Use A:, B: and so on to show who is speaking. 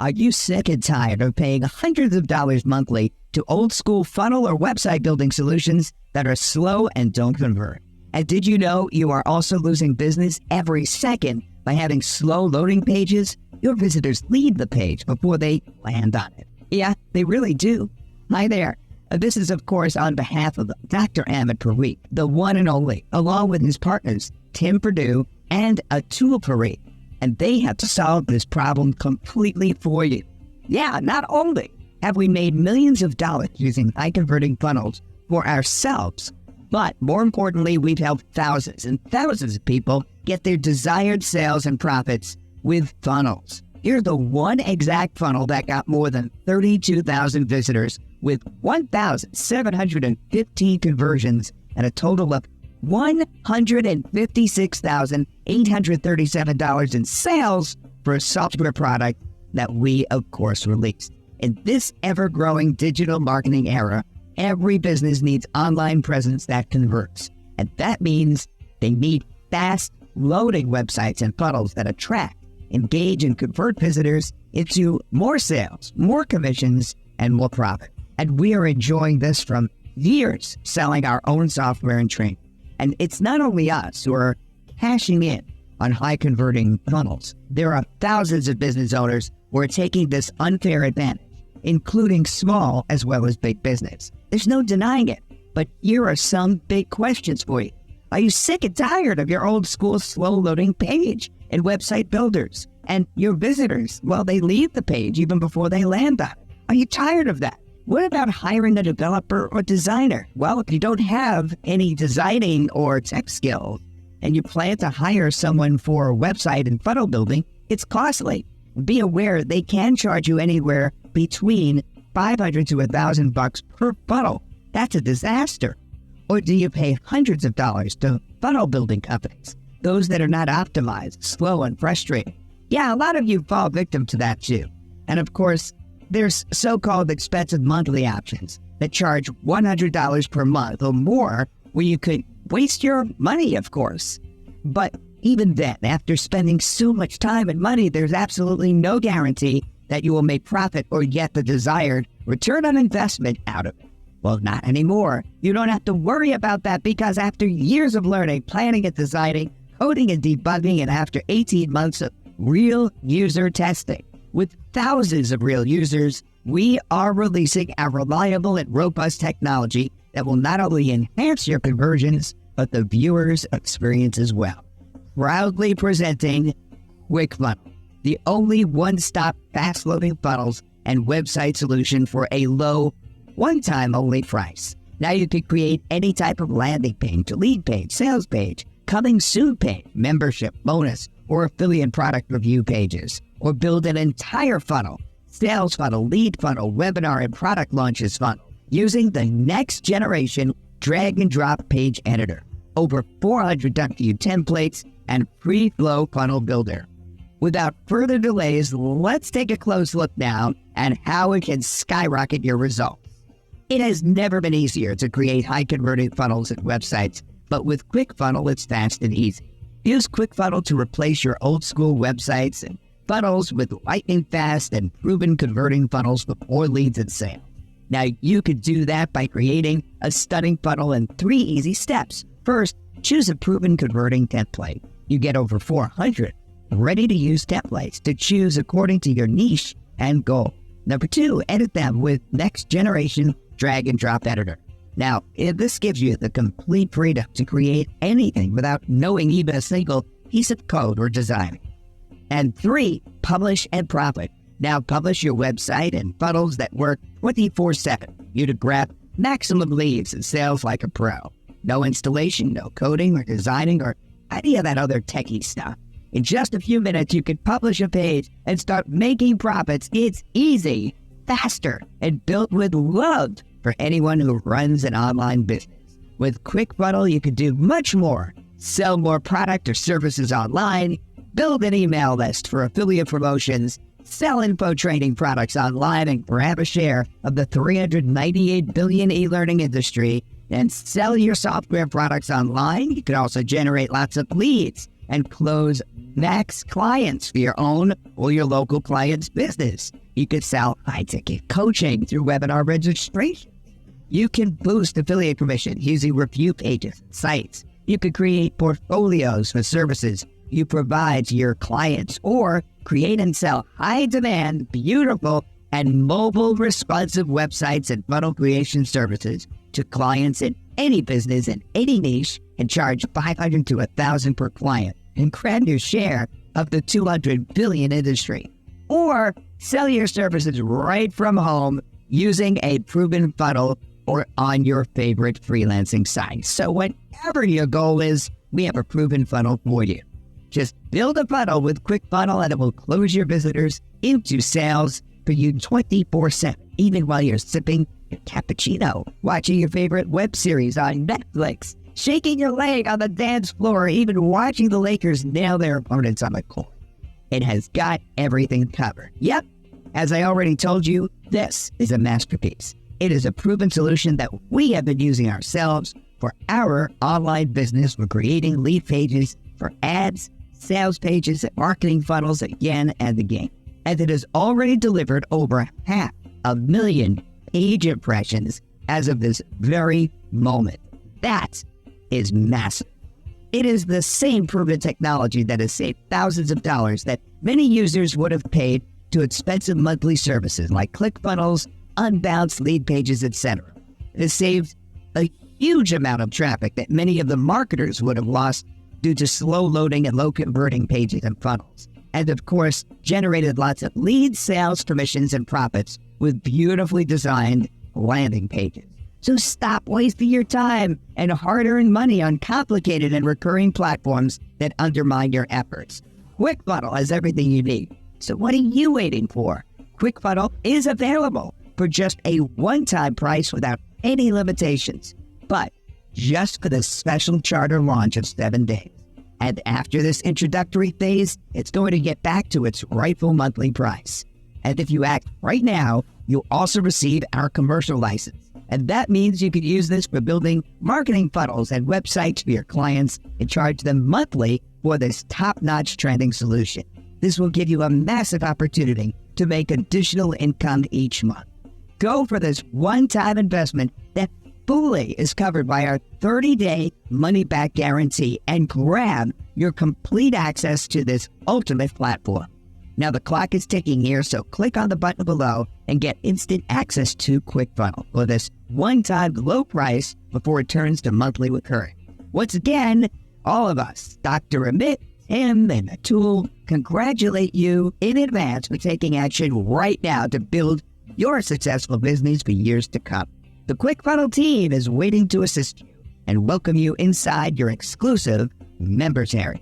A: Are you sick and tired of paying hundreds of dollars monthly to old school funnel or website building solutions that are slow and don't convert? And did you know you are also losing business every second by having slow loading pages? Your visitors leave the page before they land on it. Yeah, they really do. Hi there. This is, of course, on behalf of Dr. Amit Parikh, the one and only, along with his partners, Tim Perdue and Atul Parikh. And they have to solve this problem completely for you. Yeah, not only have we made millions of dollars using high-converting funnels for ourselves, but more importantly, we've helped thousands and thousands of people get their desired sales and profits with funnels. Here's the one exact funnel that got more than 32,000 visitors with 1,715 conversions and a total of $156,837 in sales for a software product that we, of course, released. In this ever-growing digital marketing era, every business needs online presence that converts. And that means they need fast-loading websites and funnels that attract, engage, and convert visitors into more sales, more commissions, and more profit. And we are enjoying this from years selling our own software and training. And it's not only us who are cashing in on high-converting funnels. There are thousands of business owners who are taking this unfair advantage, including small as well as big business. There's no denying it, but here are some big questions for you. Are you sick and tired of your old school slow-loading page and website builders? And your visitors, well, they leave the page even before they land on it. Are you tired of that? What about hiring a developer or designer? Well, if you don't have any designing or tech skills and you plan to hire someone for website and funnel building, it's costly. Be aware they can charge you anywhere between $500 to $1,000 per funnel. That's a disaster. Or do you pay hundreds of dollars to funnel building companies, those that are not optimized, slow, and frustrating? Yeah, a lot of you fall victim to that too. And of course, there's so-called expensive monthly options that charge $100 per month or more, where you could waste your money, of course. But even then, after spending so much time and money, there's absolutely no guarantee that you will make profit or get the desired return on investment out of it. Well, not anymore. You don't have to worry about that, because after years of learning, planning and designing, coding and debugging, and after 18 months of real user testing, with thousands of real users, we are releasing a reliable and robust technology that will not only enhance your conversions, but the viewer's experience as well. Proudly presenting QuickFunnel, the only one-stop fast-loading funnels and website solution for a low, one-time only price. Now you can create any type of landing page, lead page, sales page, coming soon page, membership, bonus, or affiliate product review pages, or build an entire funnel, sales funnel, lead funnel, webinar, and product launches funnel using the next generation drag and drop page editor, over 400 W templates, and free flow funnel builder. Without further delays, let's take a close look now at how it can skyrocket your results. It has never been easier to create high-converting funnels and websites, but with QuickFunnel, it's fast and easy. Use QuickFunnel to replace your old-school websites and funnels with lightning-fast and proven converting funnels with more leads and sales. Now, you could do that by creating a stunning funnel in 3 easy steps. First, choose a proven converting template. You get over 400 ready-to-use templates to choose according to your niche and goal. Number 2, edit them with next-generation drag-and-drop editor. Now, this gives you the complete freedom to create anything without knowing even a single piece of code or design. And 3, publish and profit. Now, publish your website and funnels that work 24/7. You to grab maximum leads and sales like a pro. No installation, no coding or designing or any of that other techie stuff. In just a few minutes, you can publish a page and start making profits. It's easy, faster, and built with love for anyone who runs an online business. With QuickFunnel, you can do much more. Sell more product or services online, build an email list for affiliate promotions, sell info training products online and grab a share of the $398 billion e-learning industry, and sell your software products online. You can also generate lots of leads and close max clients for your own or your local client's business. You could sell high-ticket coaching through webinar registration. You can boost affiliate commission using review pages and sites. You could create portfolios for services you provide to your clients, or create and sell high-demand, beautiful, and mobile responsive websites and funnel creation services to clients in any business in any niche, and charge $500 to $1,000 per client and grab your share of the $200 billion industry. Or sell your services right from home using a proven funnel or on your favorite freelancing site. So whatever your goal is, we have a proven funnel for you. Just build a funnel with QuickFunnel and it will close your visitors into sales for you 24/7, even while you're sipping your cappuccino, watching your favorite web series on Netflix, shaking your leg on the dance floor, or even watching the Lakers nail their opponents on the court. It has got everything covered. Yep, as I already told you, this is a masterpiece. It is a proven solution that we have been using ourselves for our online business. We're creating lead pages for ads, sales pages, and marketing funnels again and again. And it has already delivered over 500,000 page impressions as of this very moment. That is massive. It is the same proven technology that has saved thousands of dollars that many users would have paid to expensive monthly services like ClickFunnels, unbounced lead pages, etc. It has saved a huge amount of traffic that many of the marketers would have lost due to slow loading and low converting pages and funnels. And of course, generated lots of leads, sales, commissions, and profits with beautifully designed landing pages. So stop wasting your time and hard-earned money on complicated and recurring platforms that undermine your efforts. QuickFunnel has everything you need. So what are you waiting for? QuickFunnel is available for just a one-time price without any limitations, but just for the special charter launch of 7 days. And after this introductory phase, it's going to get back to its rightful monthly price. And if you act right now, you'll also receive our commercial license. And that means you could use this for building marketing funnels and websites for your clients and charge them monthly for this top-notch trending solution. This will give you a massive opportunity to make additional income each month. Go for this one-time investment that fully is covered by our 30-day money-back guarantee and grab your complete access to this ultimate platform. Now the clock is ticking here, so click on the button below and get instant access to QuickFunnel for this one-time low price before it turns to monthly recurring. Once again, all of us, Dr. Amit, Tim, and Atul, congratulate you in advance for taking action right now to build your successful business for years to come. The QuickFunnel team is waiting to assist you and welcome you inside your exclusive members area.